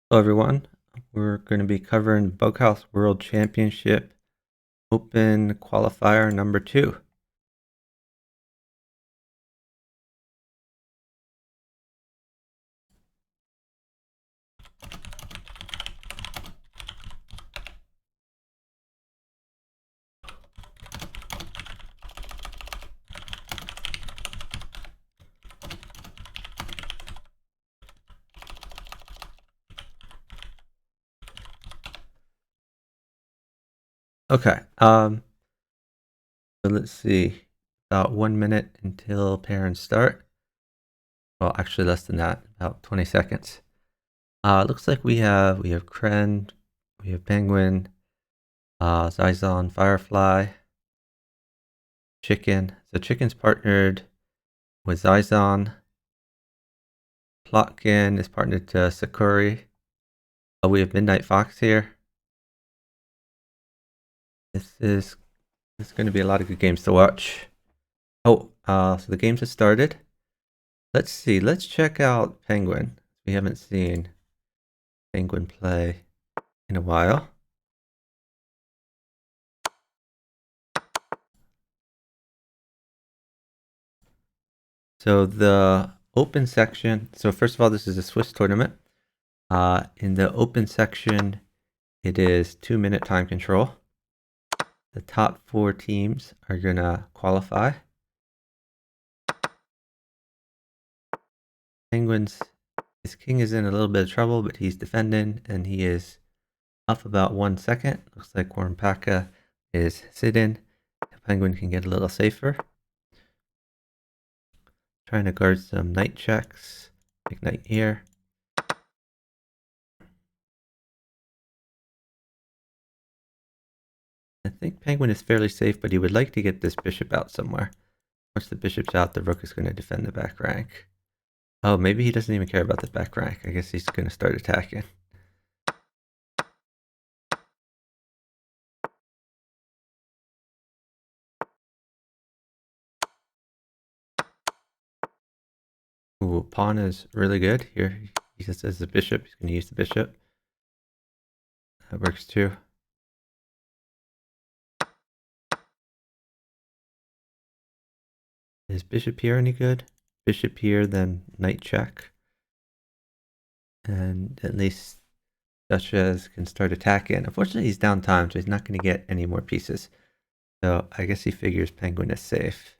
Hello everyone, we're going to be covering Bughouse World Championship Open Qualifier number 2. Okay, so let's see, about 1 minute until parents start. Well, actually less than that, about 20 seconds. Looks like we have Kren, we have Penguin, Zyzon, Firefly, Chicken. So Chicken's partnered with Zyzon. Plotkin is partnered to Sakuri. We have Midnight Fox here. This is going to be a lot of good games to watch. Oh, so the games have started. Let's see. Let's check out Penguin. We haven't seen Penguin play in a while. So the open section. So first of all, this is a Swiss tournament. In the open section, it is 2-minute time control. The top 4 teams are gonna qualify. Penguins, his king is in a little bit of trouble, but he's defending and he is up about 1 second. Looks like Warmpaka is sitting. The Penguin can get a little safer. Trying to guard some knight checks. Big knight here. I think Penguin is fairly safe, but he would like to get this bishop out somewhere. Once the bishop's out, the rook is going to defend the back rank. Oh, maybe he doesn't even care about the back rank. I guess he's going to start attacking. Ooh, pawn is really good. Here, he just says the bishop. He's going to use the bishop. That works too. Is bishop here any good? Bishop here, then knight check. And at least Duchess can start attacking. Unfortunately, he's down time, so he's not going to get any more pieces. So I guess he figures Penguin is safe.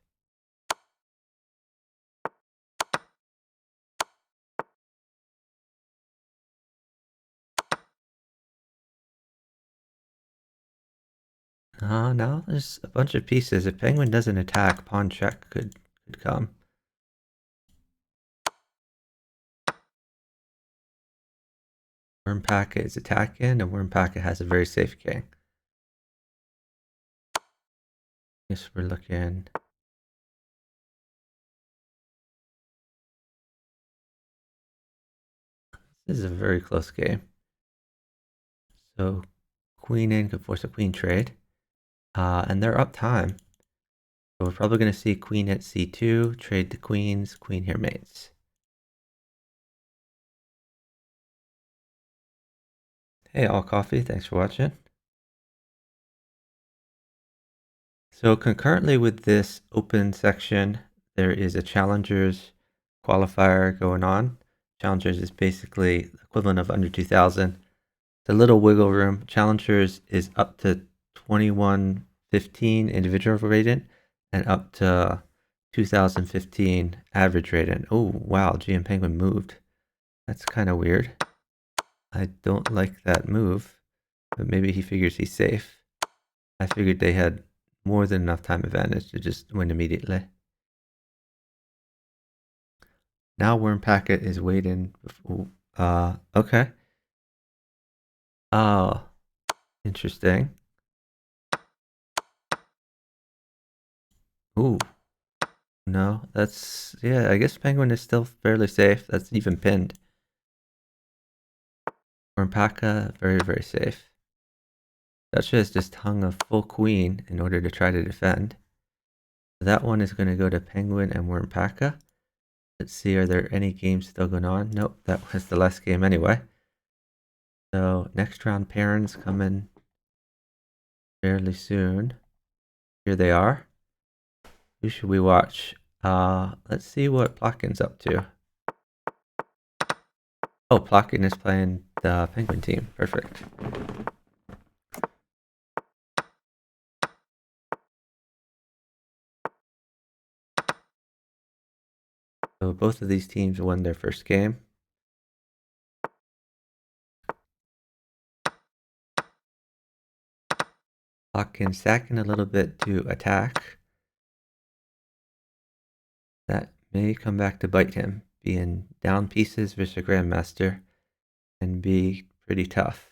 Now there's a bunch of pieces. If Penguin doesn't attack, pawn check could come. Warmpaka is attacking, and Warmpaka has a very safe king. Guess we're looking. This is a very close game. So queen in could force a queen trade. And they're up time. So we're probably going to see queen at c2, trade the queens, queen here mates. Hey, all coffee, thanks for watching. So concurrently with this open section, there is a challengers qualifier going on. Challengers is basically the equivalent of under 2000. It's a little wiggle room. Challengers is up to 2115 individual rating and up to 2015 average rating. Oh, wow, GM Penguin moved. That's kind of weird. I don't like that move, but maybe he figures he's safe. I figured they had more than enough time advantage to just win immediately. Now Wormpaka is waiting. Okay. Oh, interesting. Ooh. No, that's, yeah, I guess Penguin is still fairly safe. That's even pinned. Wormpaka, very, very safe. Duchess just hung a full queen in order to try to defend. That one is going to go to Penguin and Wormpaka. Let's see, are there any games still going on? Nope, that was the last game anyway. So next round parents coming fairly soon. Here they are. Who should we watch? Let's see what Plotkin's up to. Oh, Plotkin is playing the Penguin team. Perfect. So both of these teams won their first game. Plotkin sacking a little bit to attack. That may come back to bite him. Being down pieces versus a Grandmaster can be pretty tough.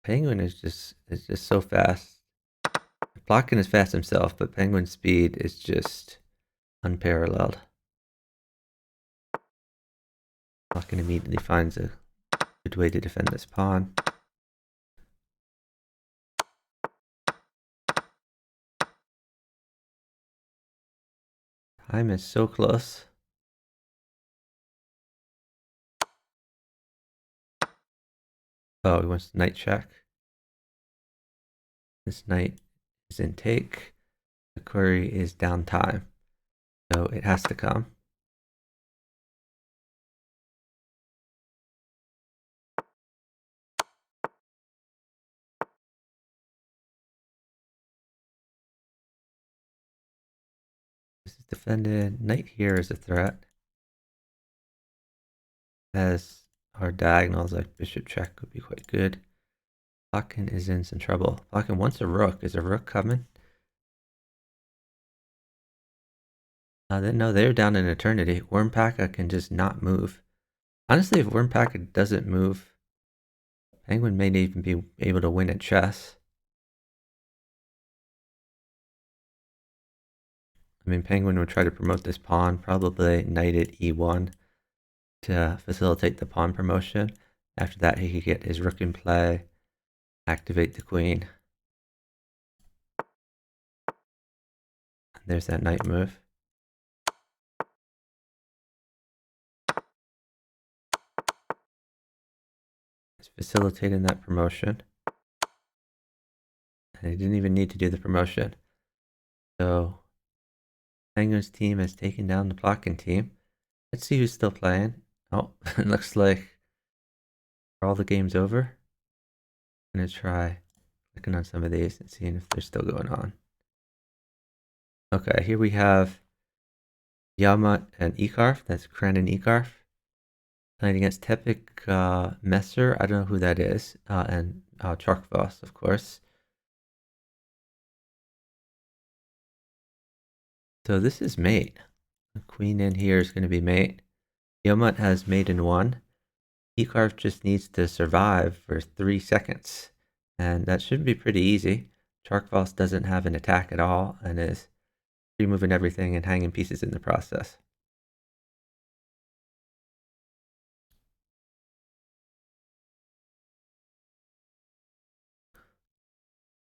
Penguin is just so fast. Plotkin is fast himself, but Penguin's speed is just unparalleled. Plotkin immediately finds a good way to defend this pawn. Time is so close. Oh, he wants knight check. This knight is in take. The query is down time, so it has to come. This is defended. Knight here is a threat. As our diagonals like bishop check would be quite good. Plotkin is in some trouble. Plotkin wants a rook. Is a rook coming? No, they're down in eternity. Wormpaka can just not move. Honestly, if Wormpaka doesn't move, Penguin may even be able to win at chess. I mean, Penguin would try to promote this pawn, probably knight at e1 to facilitate the pawn promotion. After that, he could get his rook in play, activate the queen. And there's that knight move. It's facilitating that promotion. And he didn't even need to do the promotion. So Penguin's team has taken down the Plotkin team. Let's see who's still playing. Oh, it looks like all the games over. I'm gonna try clicking on some of these and seeing if they're still going on. Okay, here we have Yamat and Ekarf. That's Kren and Ekarf. Playing against Tepik Messer. I don't know who that is. And Charkvos, of course. So this is mate. The queen in here is going to be mate. Yamat has mate in 1. Ekarf just needs to survive for 3 seconds. And that should be pretty easy. Charkvos doesn't have an attack at all and is removing everything and hanging pieces in the process.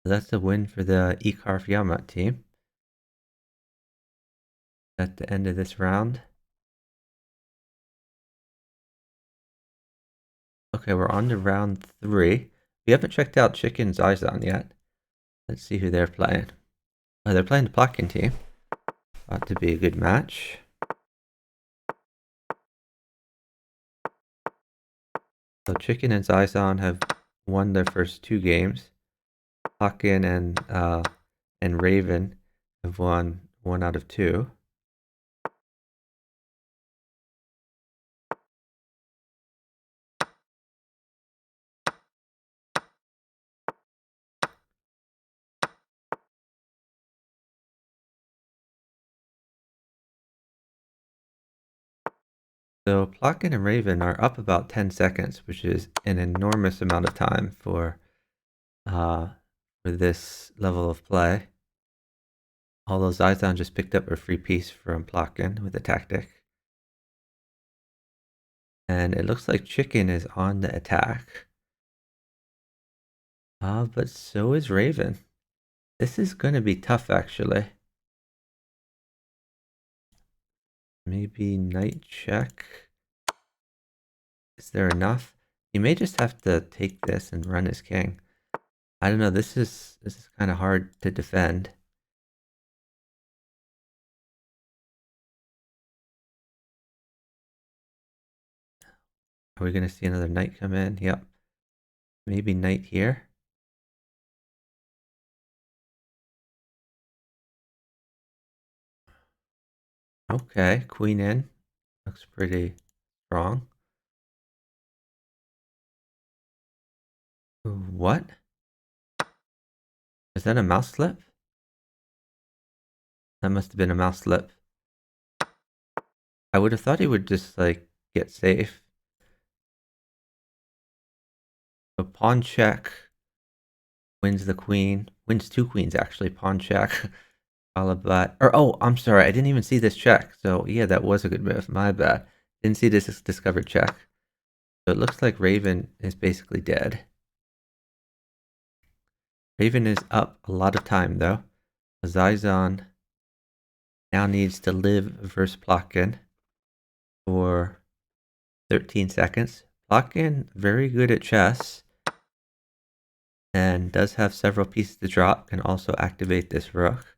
So that's a win for the Ekarf Yamat team. At the end of this round. Okay, we're on to round 3. We haven't checked out Chicken's Izon yet. Let's see who they're playing. Oh, they're playing the Plotkin team. Ought to be a good match. So Chicken and Izon have won their first 2 games. Plotkin and Raven have won 1 out of 2. So Plotkin and Raven are up about 10 seconds, which is an enormous amount of time for this level of play. Although Izon just picked up a free piece from Plotkin with a tactic. And it looks like Chicken is on the attack. But so is Raven. This is going to be tough, actually. Maybe knight check. Is there enough? He may just have to take this and run his king. I don't know. This is kind of hard to defend. Are we going to see another knight come in? Yep. Maybe knight here. Okay, queen in. Looks pretty strong. Ooh, what? Is that a mouse slip? That must have been a mouse slip. I would have thought he would just like get safe. So pawn check wins the queen. Wins two queens actually. Pawn check. Alabat. Or oh, I'm sorry. I didn't even see this check. So yeah, that was a good move. My bad. Didn't see this discovered check. So it looks like Raven is basically dead. Raven is up a lot of time though. Zizon now needs to live versus Plotkin for 13 seconds. Plotkin, very good at chess and does have several pieces to drop, can also activate this rook.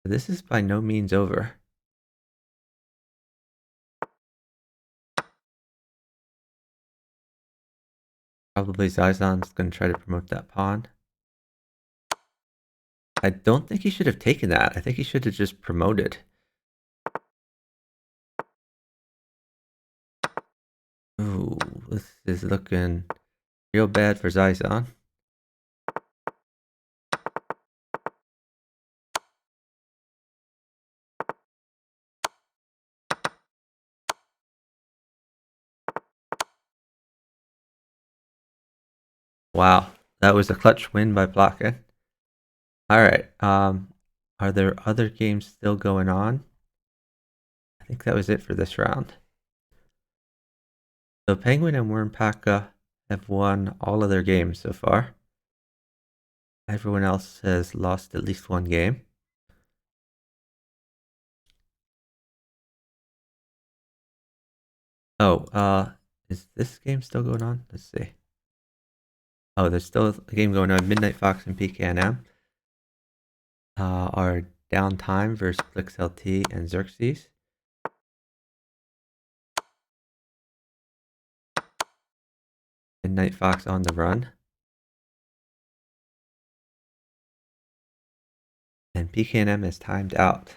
This is by no means over. Probably Zizon's going to try to promote that pawn. I don't think he should have taken that. I think he should have just promoted. Ooh, this is looking real bad for Zizon. Wow, that was a clutch win by Plotkin. All right, are there other games still going on? I think that was it for this round. So Penguin and Wurmpaka have won all of their games so far. Everyone else has lost at least one game. Oh, is this game still going on? Let's see. Oh, there's still a game going on. Midnight Fox and PKNM are Downtime versus ClicksLT and Xerxes. Midnight Fox on the run. And PKNM is timed out.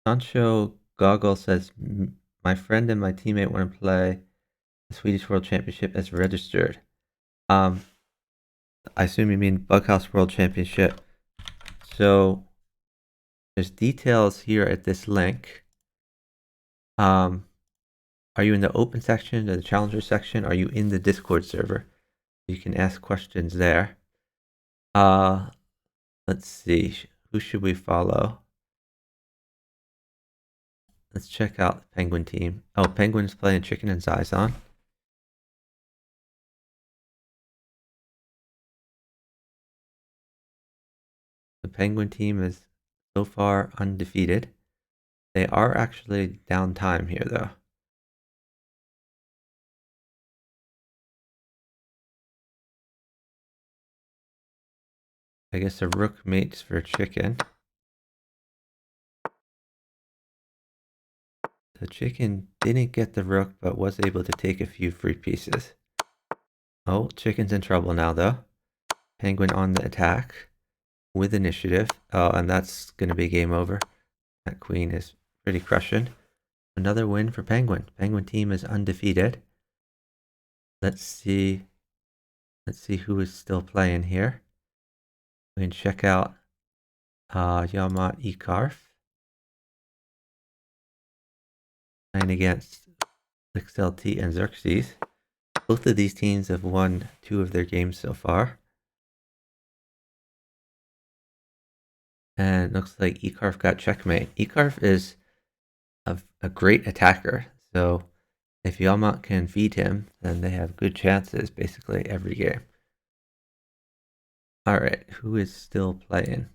Sancho Goggle says, my friend and my teammate want to play the Swedish World Championship as registered. I assume you mean Bughouse World Championship. So there's details here at this link. Are you in the open section or the challenger section? Are you in the Discord server? You can ask questions there. Let's see. Who should we follow? Let's check out the Penguin team. Oh, Penguin's playing Chicken and Zizon. The Penguin team is so far undefeated. They are actually down time here, though. I guess a rook mates for chicken. The chicken didn't get the rook, but was able to take a few free pieces. Oh, chicken's in trouble now, though. Penguin on the attack with initiative. Oh, and that's going to be game over. That queen is pretty crushing. Another win for Penguin. Penguin team is undefeated. Let's see who is still playing here. We can check out Yamat Ekarf playing against XLT and Xerxes. Both of these teams have won 2 of their games so far. And it looks like Ekarf got checkmate. Ekarf is a great attacker, so if Yamat can feed him, then they have good chances basically every game. All right, who is still playing?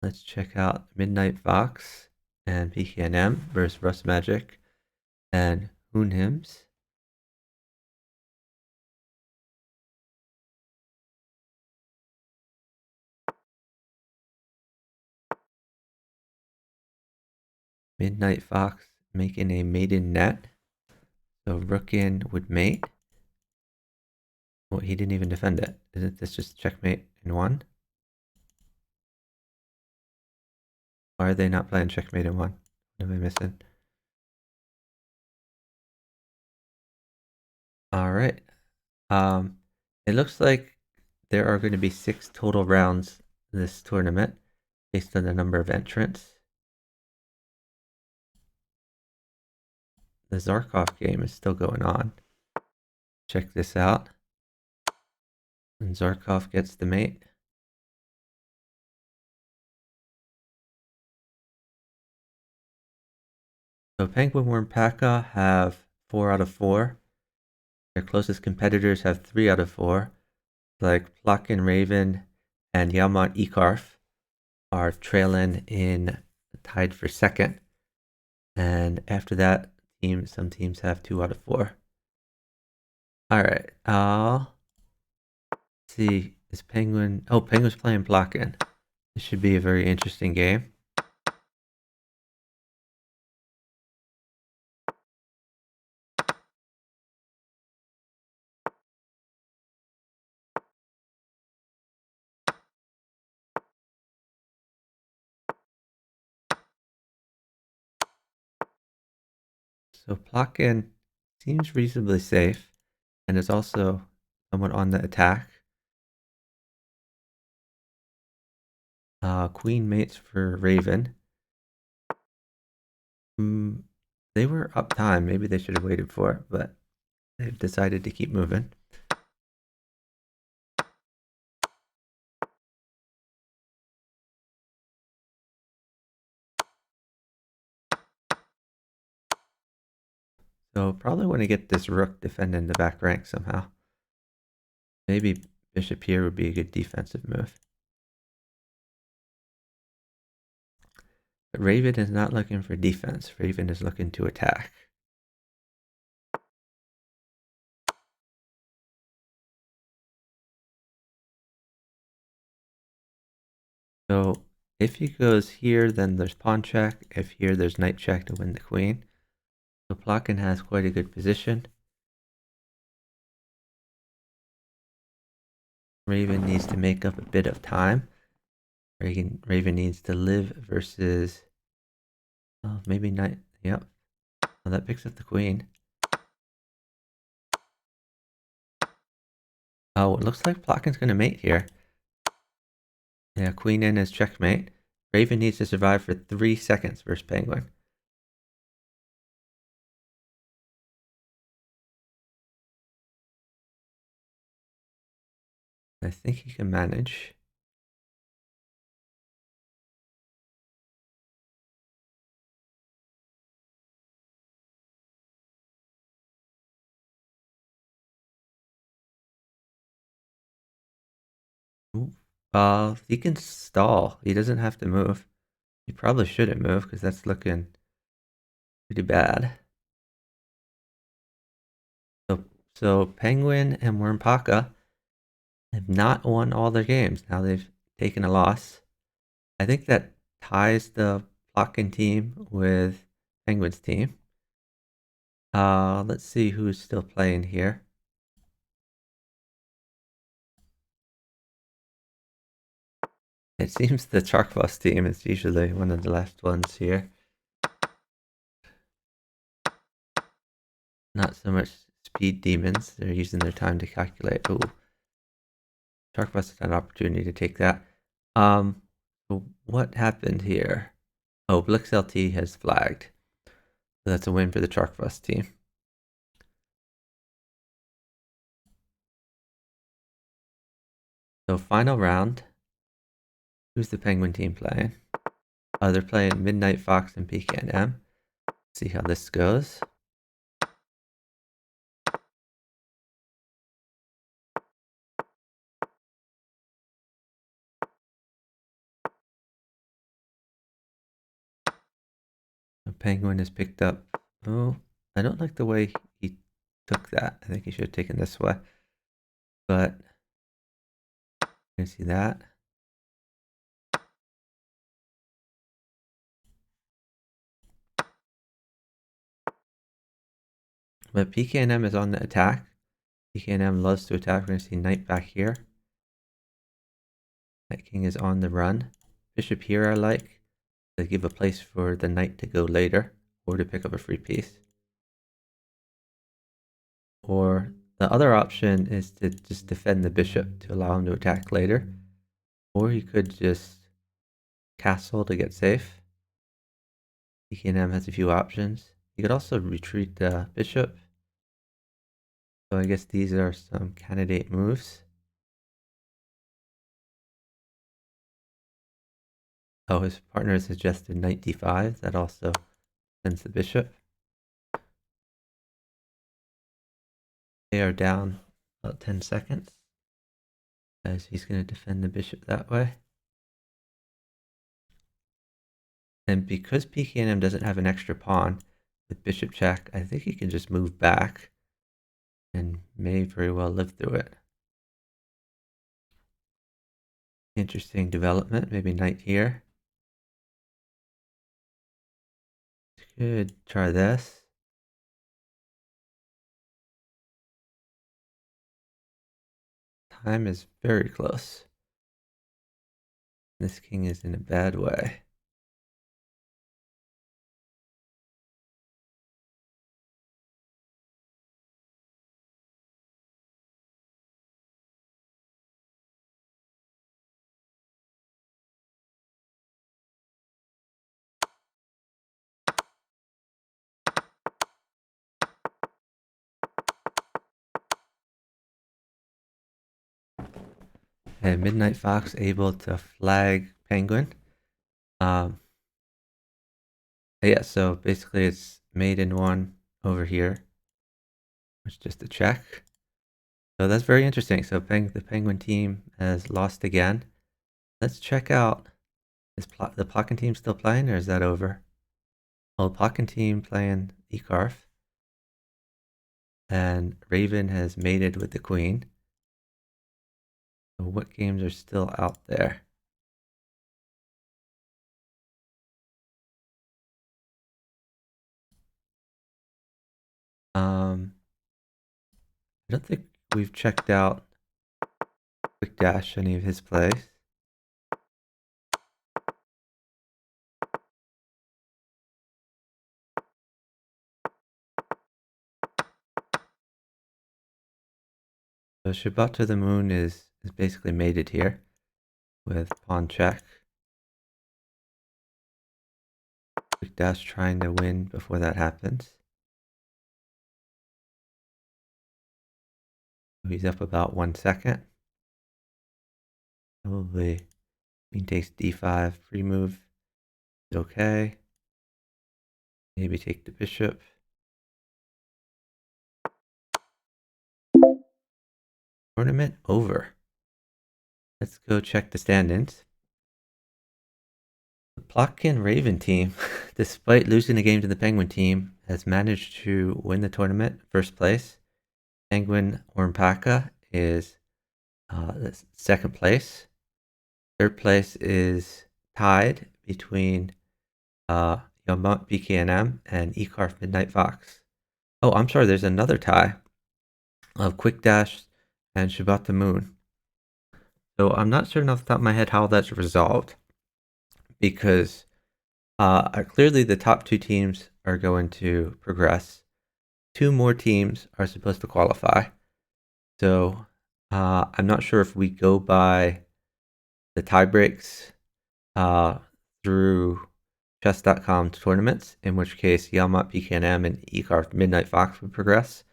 Let's check out Midnight Fox and PKNM versus Rust Magic and Hoonhims. Midnight Fox making a maiden net. So rook in would mate. Well, he didn't even defend it. Isn't this just checkmate in one? Why are they not playing checkmate in one? What am I missing? All right. It looks like there are going to be 6 total rounds in this tournament based on the number of entrants. The Zarkov game is still going on. Check this out. And Zarkov gets the mate. So Penguin Worm Paka have 4 out of 4. Their closest competitors have 3 out of 4. Like Plotkin Raven and Yalmont Ekarf are trailing in tied for second. And after that, some teams have 2 out of 4. All right. See, is Penguin? Oh, Penguin's playing Plotkin. This should be a very interesting game. So Plotkin seems reasonably safe and is also somewhat on the attack. Queen mates for Raven. They were up time. Maybe they should have waited for it, but they've decided to keep moving. So probably want to get this rook defending the back rank somehow. Maybe bishop here would be a good defensive move. But Raven is not looking for defense. Raven is looking to attack. So if he goes here, then there's pawn check. If here, there's knight check to win the queen. So Plotkin has quite a good position. Raven needs to make up a bit of time. Raven needs to live versus maybe knight. Yep. Well, that picks up the queen. Oh, it looks like Plotkin's going to mate here. Yeah, queen in is checkmate. Raven needs to survive for 3 seconds versus Penguin. I think he can manage. Ooh. He can stall. He doesn't have to move. He probably shouldn't move because that's looking pretty bad. So Penguin and Wormpaka have not won all their games. Now they've taken a loss. I think that ties the Plotkin team with Penguin's team. Let's see who's still playing here. It seems the Charkvos team is usually one of the last ones here. Not so much speed demons. They're using their time to calculate. Oh, Charkvos had an opportunity to take that. So what happened here? Oh, Blix LT has flagged. So that's a win for the Charkvos team. So final round. Who's the Penguin team playing? They're playing Midnight Fox and PKNM. See how this goes. Penguin has picked up. Oh, I don't like the way he took that. I think he should have taken this way. But you can see that. But PKNM is on the attack. PKNM loves to attack. We're going to see knight back here. Knight king is on the run. Bishop here I like. To give a place for the knight to go later. Or to pick up a free piece. Or the other option is to just defend the bishop to allow him to attack later. Or he could just castle to get safe. PKNM has a few options. You could also retreat the bishop. So I guess these are some candidate moves. Oh, his partner suggested knight d5. That also sends the bishop. They are down about 10 seconds. As he's going to defend the bishop that way. And because PKNM doesn't have an extra pawn with bishop check, I think he can just move back and may very well live through it. Interesting development. Maybe knight here. Could try this. Time is very close. This king is in a bad way. And Midnight Fox able to flag Penguin. Yeah, so basically it's mate in one over here. It's just a check. So that's very interesting. So the Penguin team has lost again. Let's check out, is the Plotkin team still playing or is that over? Well, the Plotkin team playing Ecarf. And Raven has mated with the queen. So what games are still out there? I don't think we've checked out Quick Dash any of his plays. So Shabbat to the Moon is basically mated here with pawn check. Quick Dash trying to win before that happens. He's up about 1 second. Probably queen takes d5, free move is okay. Maybe take the bishop. Tournament over. Let's go check the stand-ins. The Plotkin Raven team, despite losing a game to the Penguin team, has managed to win the tournament, first place. Penguin Ormpaka is second place. Third place is tied between Yomut BKNM and Ecarf Midnight Fox. Oh, I'm sorry, there's another tie of Quick Dash and Shabbat the Moon. So I'm not certain off the top of my head how that's resolved because clearly the top two teams are going to progress. Two more teams are supposed to qualify. So I'm not sure if we go by the tie breaks through chess.com tournaments, in which case Yalmat PKNM and Ecarf Midnight Fox would progress,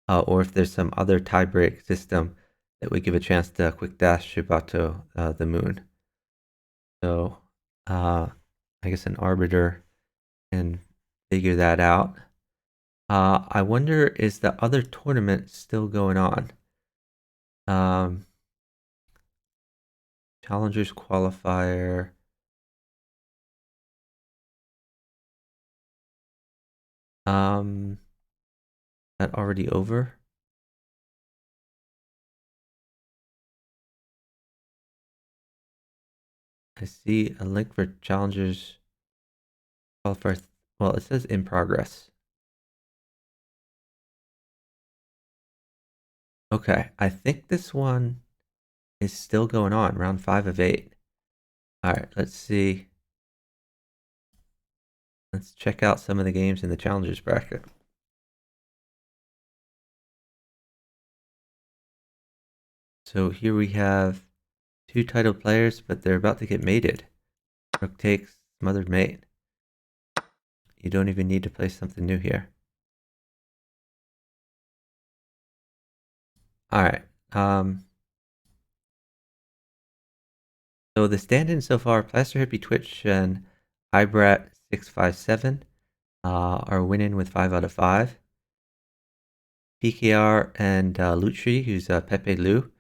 or if there's some other tiebreak system that would give a chance to Quick Dash Shibato the Moon. So I guess an arbiter can figure that out. I wonder, is the other tournament still going on? Challengers, Qualifier. That already over? I see a link for challengers. Qualifier. Well, it says in progress. Okay, I think this one is still going on, round 5 of 8. All right, let's see. Let's check out some of the games in the challengers bracket. So here we have 2 titled players, but they're about to get mated. Rook takes, smothered mate. You don't even need to play something new here. All right. So the stand-ins so far, Plaster Hippie Twitch and Ibrat657 are winning with 5 out of 5. PKR and Lutri, who's Pepe Lu,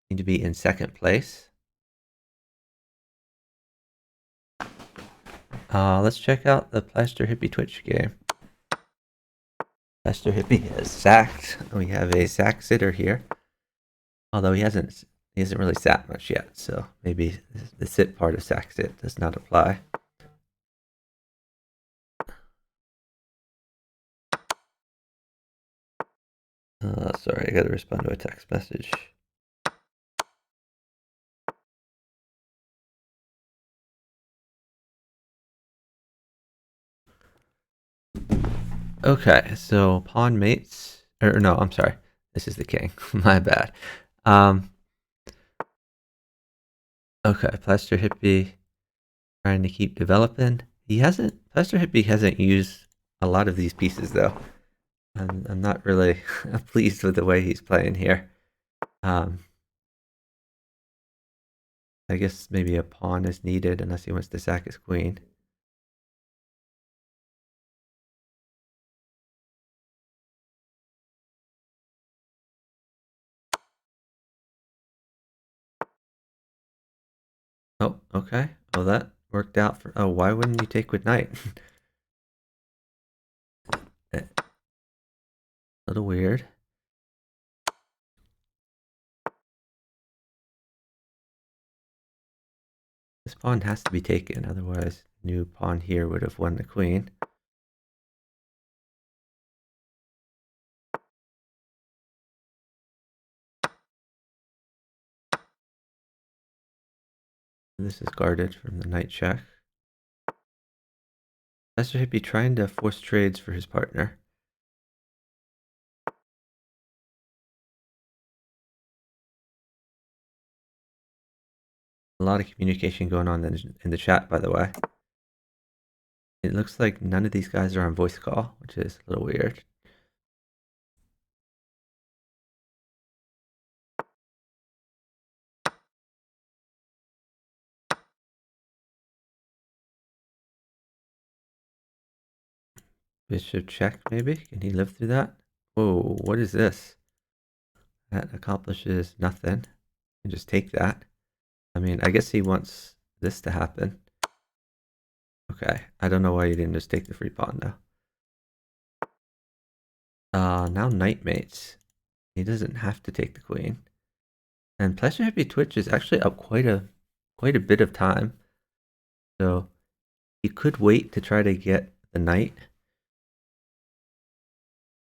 seem to be in second place. Let's check out the Plaster Hippie Twitch game. Plaster Hippie is sacked. We have a sack sitter here, although he hasn't really sat much yet, so maybe the sit part of sack sit does not apply. Sorry, I gotta respond to a text message. Okay, so pawn mates, or no, I'm sorry. This is the king. My bad. Okay, Plaster Hippie trying to keep developing. Plaster Hippie hasn't used a lot of these pieces though. I'm not really pleased with the way he's playing here. I guess maybe a pawn is needed unless he wants to sack his queen. Oh, okay. Well, that worked out for... Oh, why wouldn't you take with knight? A little weird. This pawn has to be taken, otherwise new pawn here would have won the queen. This is guarded from the knight check. Plaster Hippie trying to force trades for his partner. A lot of communication going on in the chat, by the way. It looks like none of these guys are on voice call, which is a little weird. Bishop check, maybe? Can he live through that? Whoa, what is this? That accomplishes nothing. You just take that. I mean, I guess he wants this to happen. Okay, I don't know why you didn't just take the free pawn, though. Now knight mates. He doesn't have to take the queen. And Plaster Hippie Twitch is actually up quite a bit of time. So you could wait to try to get the knight.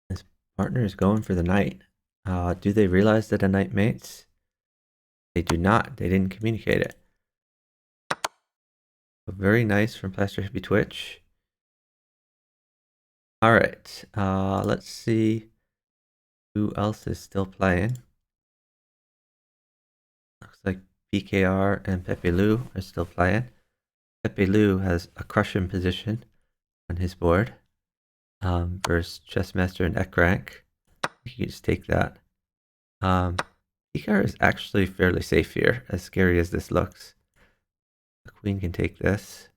His partner is going for the knight. Do they realize that a knight mates? They do not. They didn't communicate it. So very nice from Plaster Hippie Twitch. All right. Let's see who else is still playing. Looks like PKR and Pepe Lu are still playing. Pepe Lu has a crushing position on his board versus Chessmaster and Ekrank. You can just take that. PKR is actually fairly safe here, as scary as this looks. The queen can take this.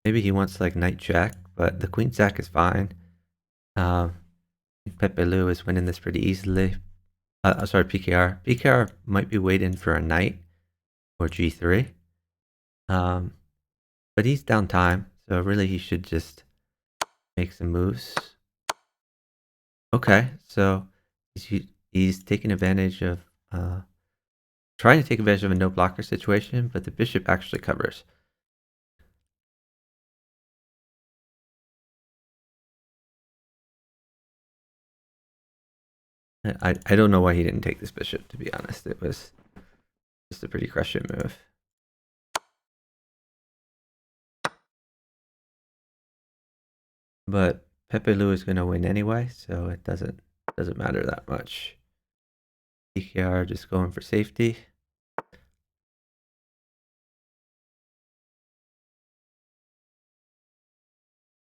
Maybe he wants like knight jack, but the queen sack is fine. Pepe Lu is winning this pretty easily. Sorry, PKR. PKR might be waiting for a knight or g3. But he's down time, So really he should just make some moves. Okay, so he's taking advantage of trying to take advantage of a no blocker situation, but the bishop actually covers. I don't know why he didn't take this bishop, to be honest. It was just a pretty crushing move. But Pepe Lu is going to win anyway, so it doesn't matter that much. PKR just going for safety.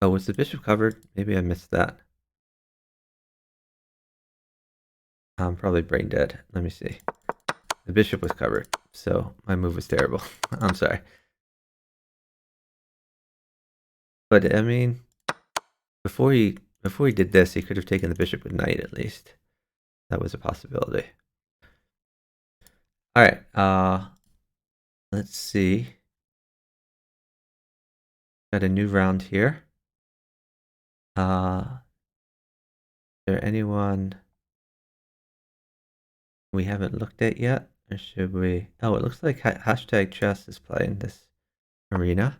Oh, was the bishop covered? Maybe I missed that. I'm probably brain dead. Let me see. The bishop was covered, so my move was terrible. I'm sorry. But I mean, before he did this, he could have taken the bishop with knight at least. That was a possibility. All right. Let's see. Got a new round here. Is there anyone we haven't looked at yet? Or should we? Oh, it looks like hashtag chess is playing this arena.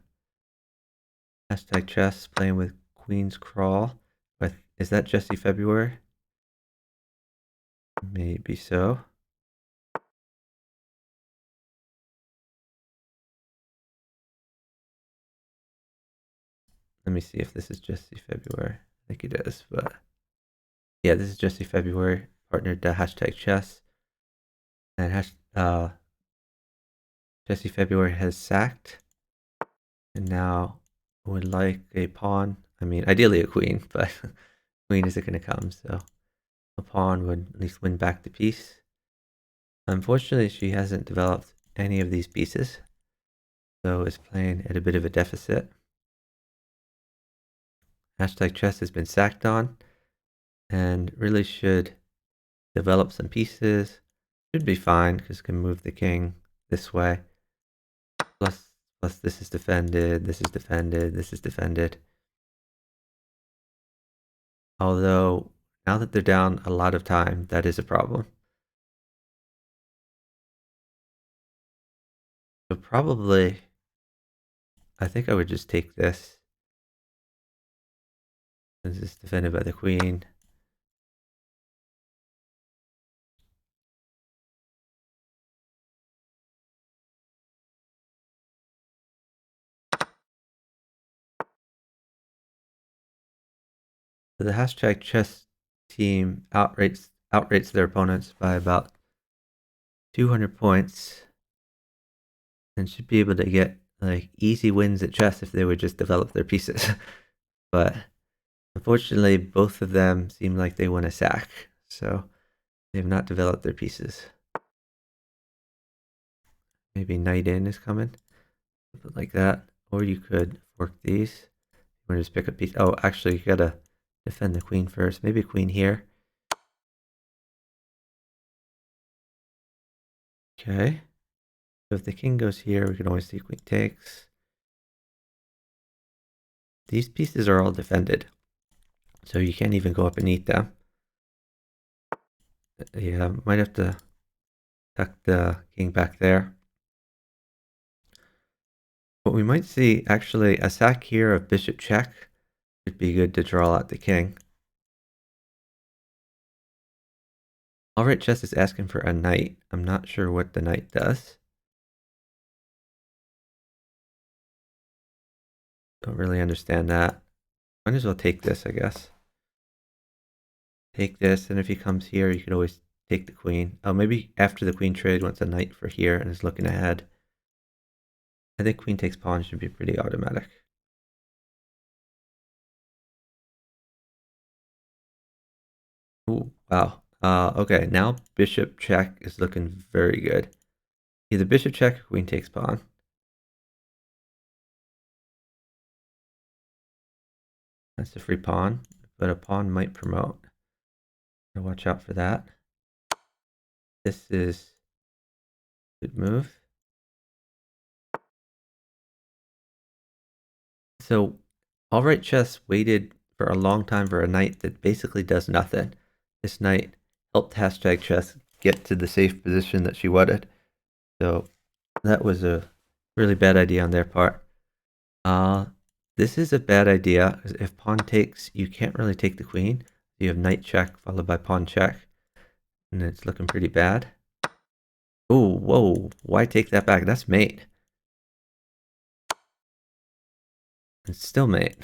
Hashtag chess playing with Queen's Crawl. But is that Jesse February? Maybe so. Let me see if this is Jesse February. I think it is, but yeah, this is Jesse February, partnered to hashtag chess. And Jesse February has sacked, and now would like a pawn. I mean, ideally a queen, but queen isn't going to come, so a pawn would at least win back the piece. Unfortunately, she hasn't developed any of these pieces, so is playing at a bit of a deficit. Hashtag chess has been sacked on, and really should develop some pieces. Should be fine because can move the king this way. Plus this is defended, this is defended, this is defended. Although now that they're down a lot of time, that is a problem. So probably, I think I would just take this. This is defended by the queen. So the hashtag chess team outrates their opponents by about 200 points and should be able to get like easy wins at chess if they would just develop their pieces. But unfortunately, both of them seem like they want to sack, so they've not developed their pieces. Maybe knight in is coming, something like that. Or you could fork these. You want to just pick a piece. Oh, actually, you gotta defend the queen first. Maybe queen here. Okay. So if the king goes here, we can always see queen takes. These pieces are all defended, so you can't even go up and eat them. Yeah, might have to tuck the king back there. But we might see actually a sack here of bishop check would be good to draw out the king. Alright, chess is asking for a knight. I'm not sure what the knight does. Don't really understand that. Might as well take this, I guess. Take this, and if he comes here, you could always take the queen. Oh, maybe after the queen trade wants a knight for here and is looking ahead. I think queen takes pawn should be pretty automatic. Ooh, wow. Okay, now bishop check is looking very good. Either bishop check or queen takes pawn. That's a free pawn, but a pawn might promote. So watch out for that. This is a good move. So all right chess waited for a long time for a knight that basically does nothing. This knight helped hashtag chess get to the safe position that she wanted. So that was a really bad idea on their part. This is a bad idea. If pawn takes, you can't really take the queen. You have knight check followed by pawn check, and it's looking pretty bad. Oh, whoa! Why take that back? That's mate. It's still mate.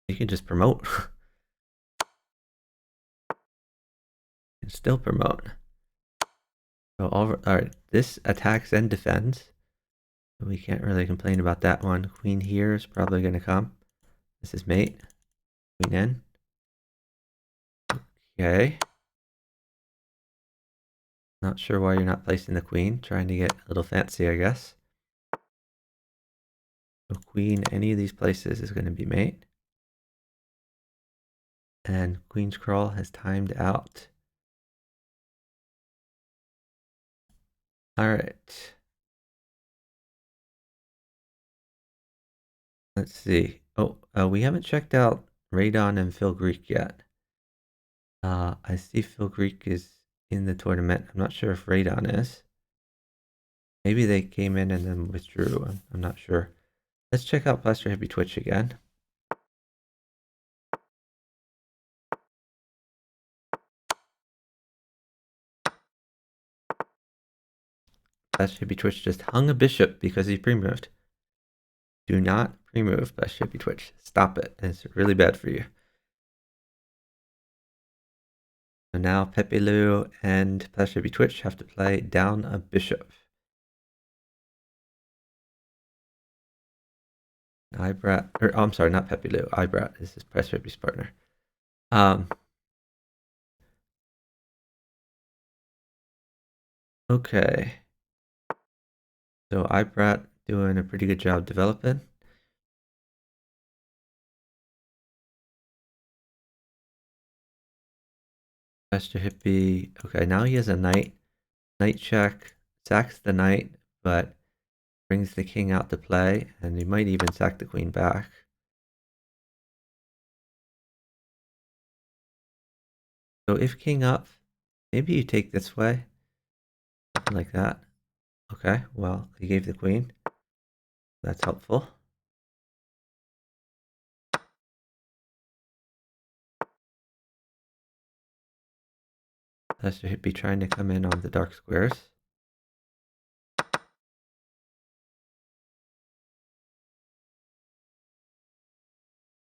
You can just promote. And still promote. So all right, this attacks and defends. We can't really complain about that one. Queen here is probably going to come. This is mate. Queen in. Okay. Not sure why you're not placing the queen. Trying to get a little fancy, I guess. So queen, any of these places is going to be mate. And queen's crawl has timed out. All right. Let's see. Oh, we haven't checked out Radon and Phil Greek yet. I see Phil Greek is in the tournament. I'm not sure if Radon is. Maybe they came in and then withdrew. I'm not sure. Let's check out Plaster Hippie Twitch again. Plaster Hippie Twitch just hung a bishop because he pre-moved. Do not pre-move, Plaster Hippie Twitch. Stop it. It's really bad for you. So now Pepe Lu and Plaster Hippie Twitch have to play down a bishop. Ibrat, or oh, I'm sorry, not Pepe Lu. Ibrat is his Plaster Hippie's partner. Okay. So Ibrat doing a pretty good job developing. Plaster Hippie. Okay, now he has a knight. Knight check. Sacks the knight, but brings the king out to play, and he might even sack the queen back. So if king up, maybe you take this way. Something like that. Okay, well, he gave the queen. That's helpful. Plaster Hippie trying to come in on the dark squares.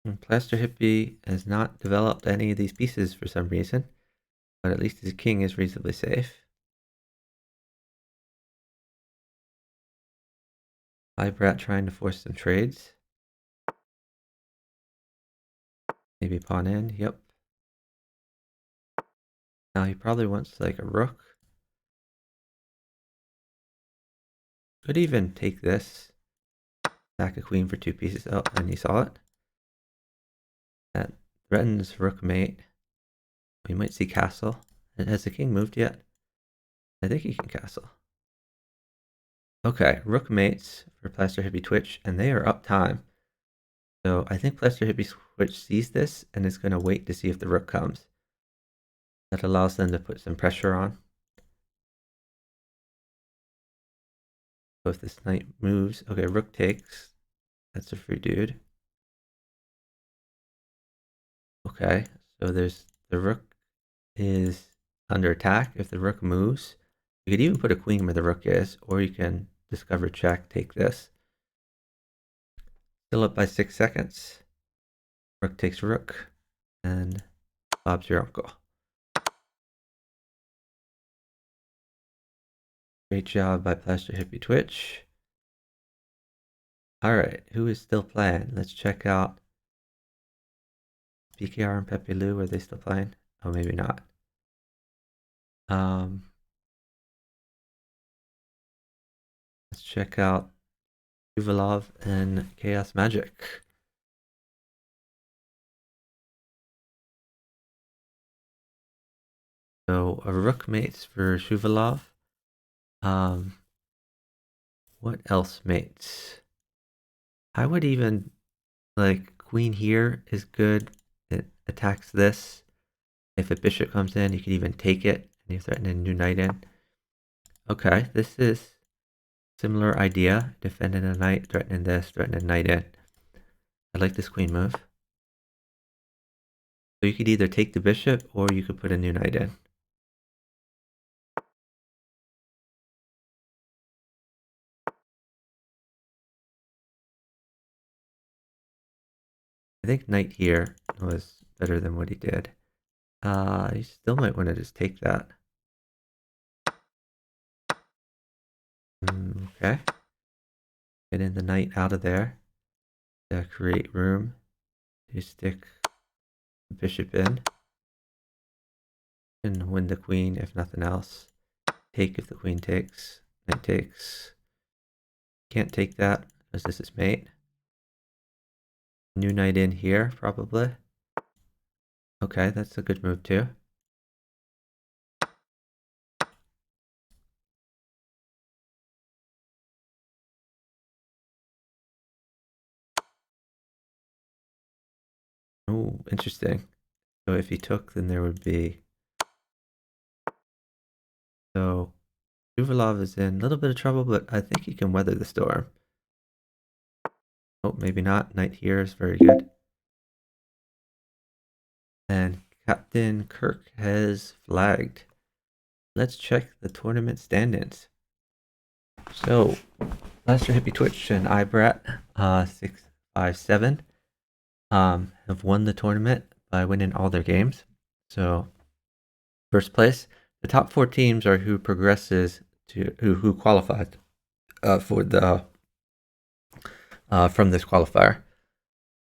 And Plaster Hippie has not developed any of these pieces for some reason, but at least his king is reasonably safe. Ibrat trying to force some trades. Maybe pawn in, yep. Now he probably wants like a rook. Could even take this. Sack a queen for 2 pieces. Oh, and he saw it. That threatens rook mate. We might see castle. And has the king moved yet? I think he can castle. Okay, rook mates for Plaster Hippie Twitch, and they are up time. So I think Plaster Hippie Twitch sees this and is going to wait to see if the rook comes. That allows them to put some pressure on. So if this knight moves, okay, rook takes. That's a free dude. Okay, so there's the rook is under attack. If the rook moves, you could even put a queen where the rook is, or you can discover check, take this. Still up by 6 seconds. Rook takes rook, and Bob's your uncle. Great job by Plaster Hippie Twitch. Alright, who is still playing? Let's check out PKR and Pepe Lu. Are they still playing? Oh, maybe not. Let's check out Uvalov and Chaos Magic. So a rook mates for Shuvalov. What else, mates? I would even, like, queen here is good. It attacks this. If a bishop comes in, you could even take it, and you threaten a new knight in. Okay, this is similar idea. Defending a knight, threatening this, threatening a knight in. I like this queen move. So you could either take the bishop, or you could put a new knight in. I think knight here was better than what he did. You still might want to just take that. Okay. Getting the knight out of there to create room to stick the bishop in. And win the queen if nothing else. Take if the queen takes. Knight takes. Can't take that because this is mate. New knight in here, probably. Okay, that's a good move too. Oh, interesting. So if he took, then there would be... So Uvalov is in a little bit of trouble, but I think he can weather the storm. Oh, maybe not. Knight here is very good. And Captain Kirk has flagged. Let's check the tournament standings. So, Lester Hippie Twitch and iBrat 657 have won the tournament by winning all their games. So, first place, the top 4 teams are who progresses to who qualified for the from this qualifier.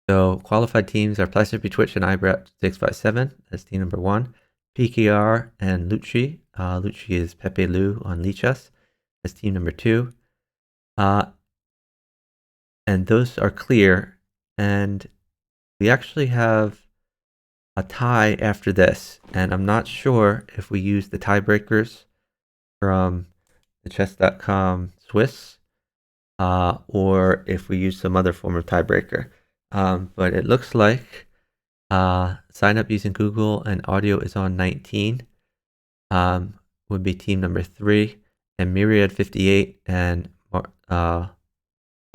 So qualified teams are Lester Hippie Twitch and iBrat 657. That's team number 1. PKR and Lucci. Lucci is Pepe Lu on Lichess. That's team number 2. And those are clear. And we actually have a tie after this. And I'm not sure if we use the tiebreakers from the chess.com Swiss or if we use some other form of tiebreaker. But it looks like sign up using Google and audio is on 19 would be team number 3, and Myriad 58 and I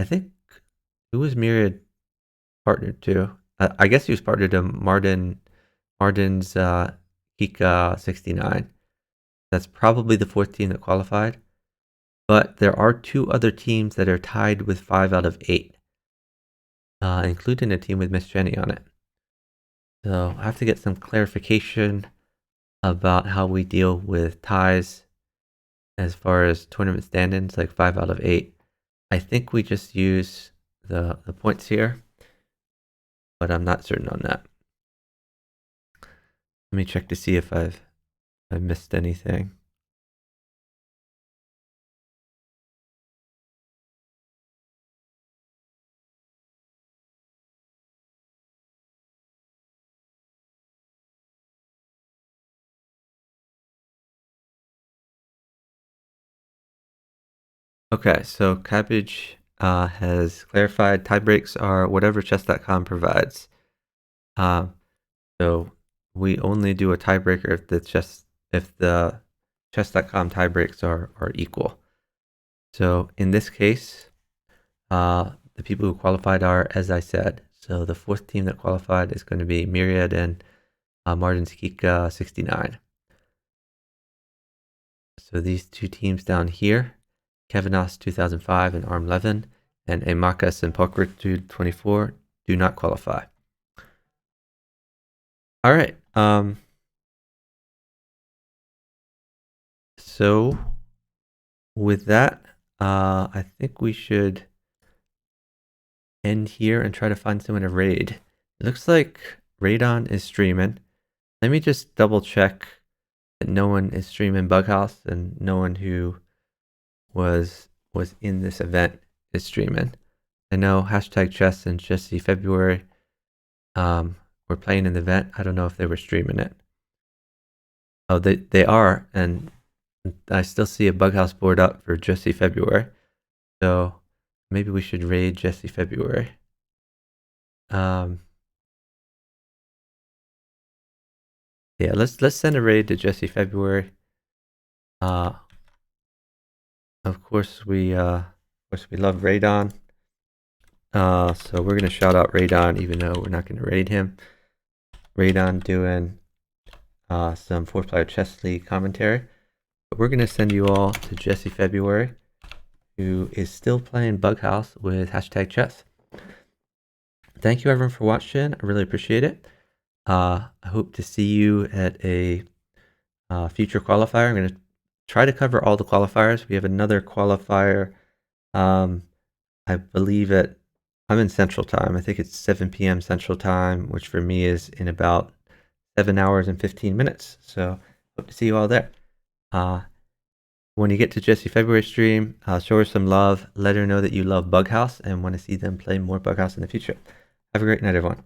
think who was Myriad partnered to? I guess he was partnered to Martin's Kika 69. That's probably the 4th team that qualified. But there are 2 other teams that are tied with 5 out of 8, including a team with Miss Jenny on it. So I have to get some clarification about how we deal with ties as far as tournament standings, like 5 out of 8. I think we just use the points here, but I'm not certain on that. Let me check to see if I missed anything. Okay, so Cabbage has clarified tiebreaks are whatever chess.com provides. So we only do a tiebreaker if the chess.com tiebreaks are equal. So in this case, the people who qualified are, as I said, so the 4th team that qualified is going to be Myriad and Martin's Kika 69. So these 2 teams down here, Kevinos 2005 and Arm 11, and Amakas and Pokritude 24 do not qualify. All right. So with that, I think we should end here and try to find someone to raid. It looks like Radon is streaming. Let me just double check that no one is streaming Bughouse and no one who was in this event is streaming. I know #chess and Jesse February were playing in the event. I don't know if they were streaming it. Oh, they are, and I still see a Bughouse board up for Jesse February. So maybe we should raid Jesse February. Yeah, let's send a raid to Jesse February. Of course we love Radon. So we're gonna shout out Radon, even though we're not gonna raid him. Radon doing some 4-player chess league commentary. But we're gonna send you all to Jesse February, who is still playing Bughouse with #chess. Thank you everyone for watching. I really appreciate it. I hope to see you at a future qualifier. I'm going to try to cover all the qualifiers. We have another qualifier, I believe I'm in Central Time. I think it's 7 p.m. Central Time, which for me is in about 7 hours and 15 minutes. So hope to see you all there. When you get to Jesse February stream, show her some love. Let her know that you love Bughouse and want to see them play more Bughouse in the future. Have a great night, everyone.